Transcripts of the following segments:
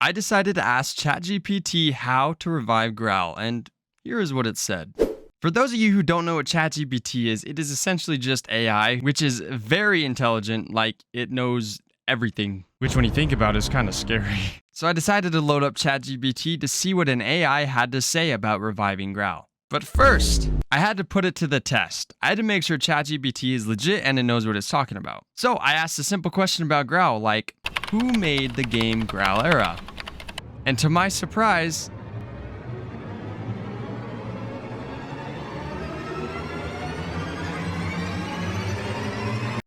I decided to ask ChatGPT how to revive Graal, and here is what it said. For those of you who don't know what ChatGPT is, it is essentially just AI, which is very intelligent, like it knows everything, which when you think about it is kind of scary. So I decided to load up ChatGPT to see what an AI had to say about reviving Graal. But first, I had to put it to the test. I had to make sure ChatGPT is legit and it knows what it's talking about. So I asked a simple question about Graal, like, who made the game Graal Era? And to my surprise,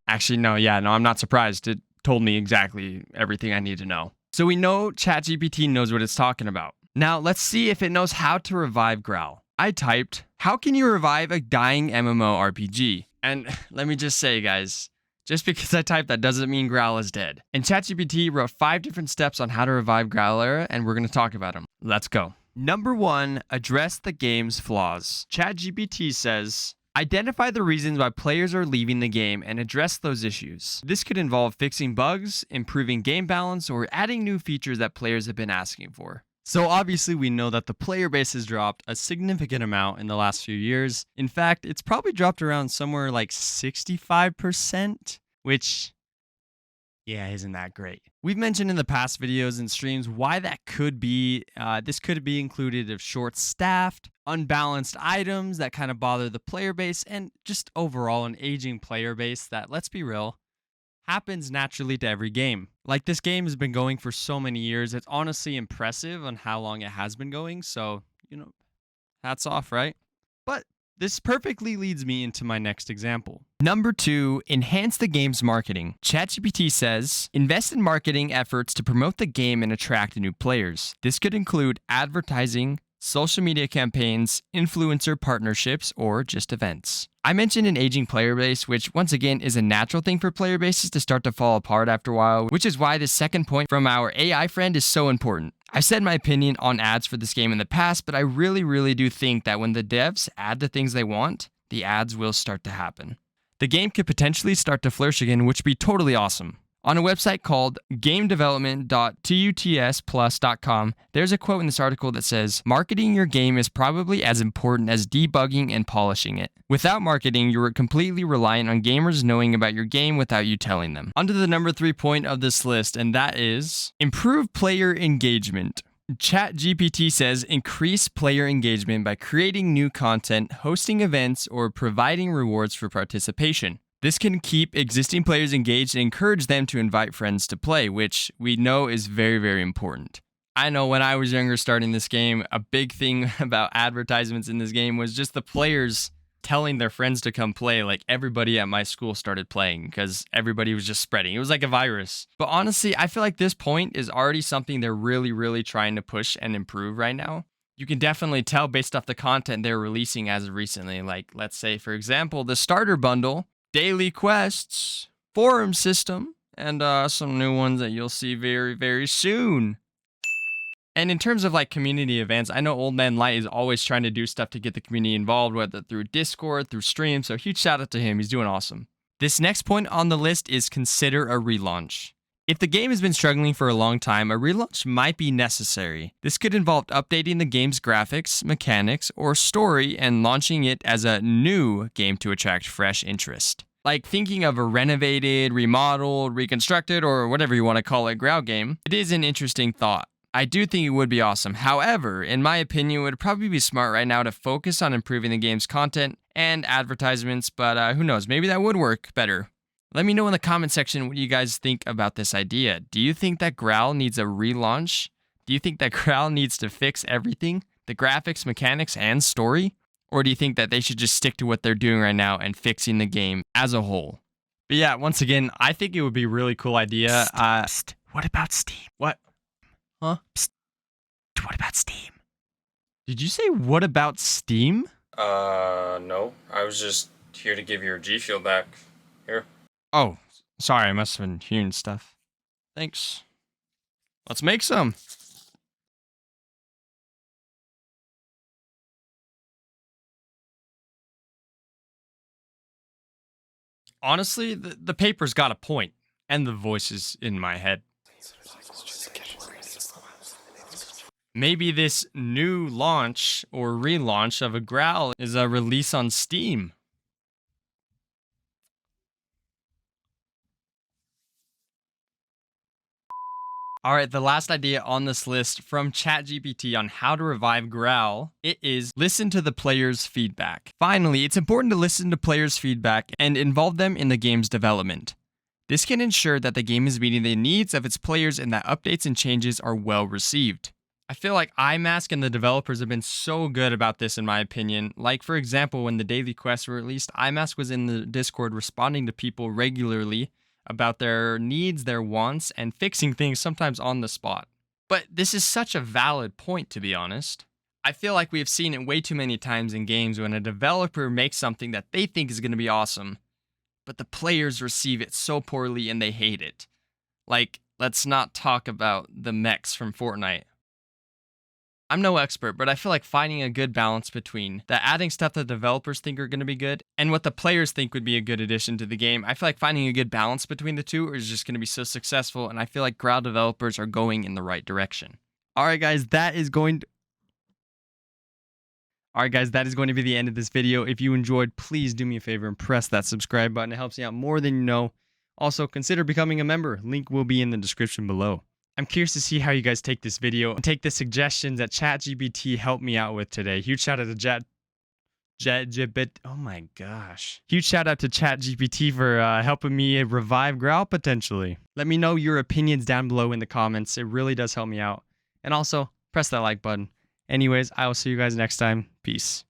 actually, no, I'm not surprised. It told me exactly everything I need to know. So we know ChatGPT knows what it's talking about. Now let's see if it knows how to revive Graal. I typed, how can you revive a dying MMORPG? And let me just say, guys, just because I typed that doesn't mean Graal is dead. And ChatGPT wrote 5 different steps on how to revive Graal Era, and we're going to talk about them. Let's go. Number 1, address the game's flaws. ChatGPT says, identify the reasons why players are leaving the game and address those issues. This could involve fixing bugs, improving game balance, or adding new features that players have been asking for. So obviously we know that the player base has dropped a significant amount in the last few years. In fact, it's probably dropped around somewhere like 65%, which, yeah, isn't that great. We've mentioned in the past videos and streams why that could be. This could be included of short-staffed, unbalanced items that kind of bother the player base, and just overall an aging player base that, let's be real, happens naturally to every game. Like, this game has been going for so many years, it's honestly impressive on how long it has been going, so, hats off, right? But this perfectly leads me into my next example. Number 2, enhance the game's marketing. ChatGPT says, invest in marketing efforts to promote the game and attract new players. This could include advertising, social media campaigns, influencer partnerships, or just events. I mentioned an aging player base, which once again is a natural thing for player bases to start to fall apart after a while, which is why this second point from our AI friend is so important. I've said my opinion on ads for this game in the past, but I really do think that when the devs add the things they want, the ads will start to happen. The game could potentially start to flourish again, which would be totally awesome. On a website called gamedevelopment.tutsplus.com, there's a quote in this article that says, marketing your game is probably as important as debugging and polishing it. Without marketing, you are completely reliant on gamers knowing about your game without you telling them. On to the number 3 point of this list, and that is improve player engagement. ChatGPT says increase player engagement by creating new content, hosting events, or providing rewards for participation. This can keep existing players engaged and encourage them to invite friends to play, which we know is very important. I know when I was younger starting this game, a big thing about advertisements in this game was just the players telling their friends to come play. Like, everybody at my school started playing because everybody was just spreading. It was like a virus. But honestly, I feel like this point is already something they're really trying to push and improve right now. You can definitely tell based off the content they're releasing as of recently. Like, let's say, for example, the starter bundle, daily quests, forum system, and some new ones that you'll see very soon. And in terms of like community events, I know Old Man Light is always trying to do stuff to get the community involved, whether through Discord, through stream, so huge shout out to him, he's doing awesome. This next point on the list is consider a relaunch. If the game has been struggling for a long time, a relaunch might be necessary. This could involve updating the game's graphics, mechanics, or story and launching it as a new game to attract fresh interest. Like thinking of a renovated, remodeled, reconstructed, or whatever you want to call it, Graal game, it is an interesting thought. I do think it would be awesome. However, in my opinion, it would probably be smart right now to focus on improving the game's content and advertisements, but who knows, maybe that would work better. Let me know in the comment section what you guys think about this idea. Do you think that Graal needs a relaunch? Do you think that Graal needs to fix everything? The graphics, mechanics, and story? Or do you think that they should just stick to what they're doing right now and fixing the game as a whole? But yeah, once again, I think it would be a really cool idea. Psst. What about Steam? What? Huh? Psst. What about Steam? Did you say what about Steam? No. I was just here to give your G Fuel back. Here. Oh, sorry, I must have been hearing stuff. Thanks. Let's make some. Honestly, the paper's got a point, and the voices in my head. Maybe this new launch or relaunch of a Graal is a release on Steam. All right, the last idea on this list from ChatGPT on how to revive Graal, it is listen to the players' feedback. Finally, it's important to listen to players' feedback and involve them in the game's development. This can ensure that the game is meeting the needs of its players and that updates and changes are well received. I feel like iMask and the developers have been so good about this in my opinion. Like for example, when the daily quests were released, iMask was in the Discord responding to people regularly about their needs, their wants, and fixing things sometimes on the spot. But this is such a valid point, to be honest. I feel like we have seen it way too many times in games when a developer makes something that they think is going to be awesome, but the players receive it so poorly and they hate it. Like, let's not talk about the mechs from Fortnite. I'm no expert, but I feel like finding a good balance between the adding stuff that developers think are going to be good and what the players think would be a good addition to the game. I feel like finding a good balance between the two is just going to be so successful, and I feel like Graal developers are going in the right direction. Alright guys, that is going to be the end of this video. If you enjoyed, please do me a favor and press that subscribe button. It helps me out more than you know. Also, consider becoming a member. Link will be in the description below. I'm curious to see how you guys take this video and take the suggestions that ChatGPT helped me out with today. Huge shout out to oh my gosh. Huge shout out to ChatGPT for helping me revive Graal potentially. Let me know your opinions down below in the comments. It really does help me out. And also, press that like button. Anyways, I will see you guys next time. Peace.